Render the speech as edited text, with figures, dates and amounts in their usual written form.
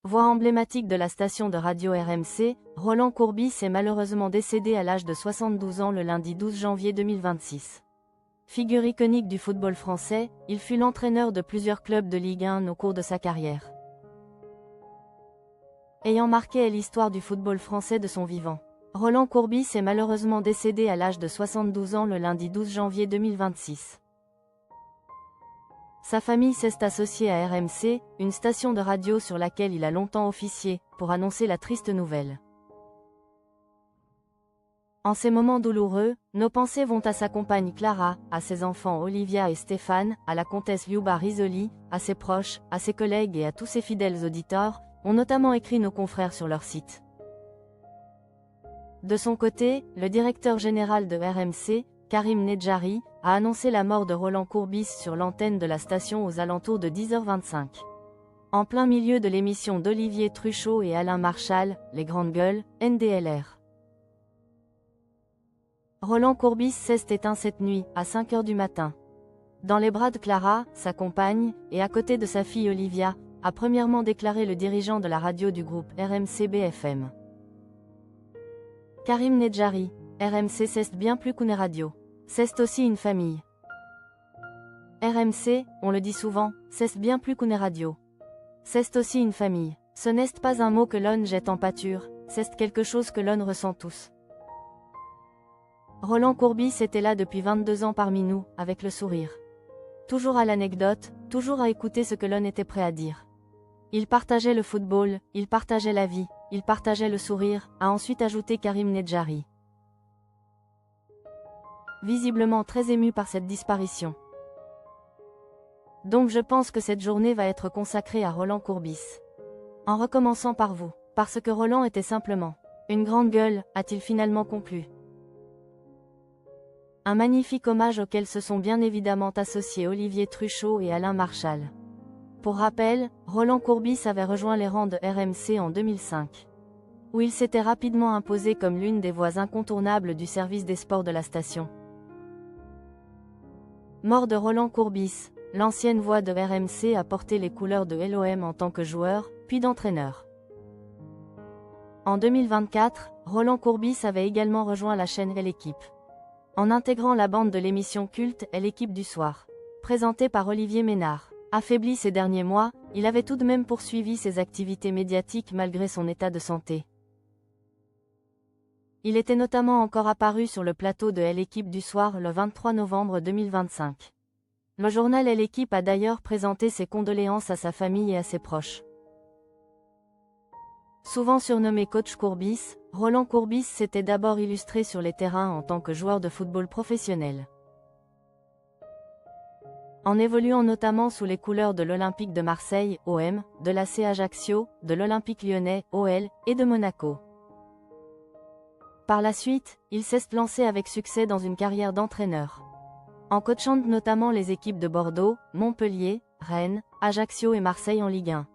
Voix emblématique de la station de radio RMC, Roland Courbis est malheureusement décédé à l'âge de 72 ans le lundi 12 janvier 2026. Figure iconique du football français, il fut l'entraîneur de plusieurs clubs de Ligue 1 au cours de sa carrière, ayant marqué l'histoire du football français de son vivant. Roland Courbis est malheureusement décédé à l'âge de 72 ans le lundi 12 janvier 2026. Sa famille s'est associée à RMC, une station de radio sur laquelle il a longtemps officié, pour annoncer la triste nouvelle. En ces moments douloureux, nos pensées vont à sa compagne Clara, à ses enfants Olivia et Stéphane, à la comtesse Liuba Risoli, à ses proches, à ses collègues et à tous ses fidèles auditeurs, ont notamment écrit nos confrères sur leur site. De son côté, le directeur général de RMC, Karim Nedjari, a annoncé la mort de Roland Courbis sur l'antenne de la station aux alentours de 10h25. En plein milieu de l'émission d'Olivier Truchot et Alain Marchal, Les Grandes Gueules, NDLR. Roland Courbis s'est éteint cette nuit, à 5h du matin. Dans les bras de Clara, sa compagne, et à côté de sa fille Olivia, a premièrement déclaré le dirigeant de la radio du groupe RMC BFM. Karim Nedjari, RMC c'est bien plus qu'une radio. C'est aussi une famille. RMC, on le dit souvent, c'est bien plus qu'une radio. C'est aussi une famille. Ce n'est pas un mot que l'on jette en pâture, c'est quelque chose que l'on ressent tous. Roland Courbis était là depuis 22 ans parmi nous, avec le sourire. Toujours à l'anecdote, toujours à écouter ce que l'on était prêt à dire. Il partageait le football, il partageait la vie, il partageait le sourire, a ensuite ajouté Karim Nedjari. Visiblement très ému par cette disparition. Donc je pense que cette journée va être consacrée à Roland Courbis. En recommençant par vous, parce que Roland était simplement une grande gueule, a-t-il finalement conclu. Un magnifique hommage auquel se sont bien évidemment associés Olivier Truchot et Alain Marchal. Pour rappel, Roland Courbis avait rejoint les rangs de RMC en 2005, où il s'était rapidement imposé comme l'une des voix incontournables du service des sports de la station. Mort de Roland Courbis, l'ancienne voix de RMC a porté les couleurs de l'OM en tant que joueur, puis d'entraîneur. En 2024, Roland Courbis avait également rejoint la chaîne L'Équipe, en intégrant la bande de l'émission culte L'Équipe du soir, présentée par Olivier Ménard. Affaibli ces derniers mois, il avait tout de même poursuivi ses activités médiatiques malgré son état de santé. Il était notamment encore apparu sur le plateau de L'Équipe du soir le 23 novembre 2025. Le journal L'Équipe a d'ailleurs présenté ses condoléances à sa famille et à ses proches. Souvent surnommé coach Courbis, Roland Courbis s'était d'abord illustré sur les terrains en tant que joueur de football professionnel, en évoluant notamment sous les couleurs de l'Olympique de Marseille, OM, de l'AC Ajaccio, de l'Olympique Lyonnais, OL, et de Monaco. Par la suite, il s'est lancé avec succès dans une carrière d'entraîneur, en coachant notamment les équipes de Bordeaux, Montpellier, Rennes, Ajaccio et Marseille en Ligue 1.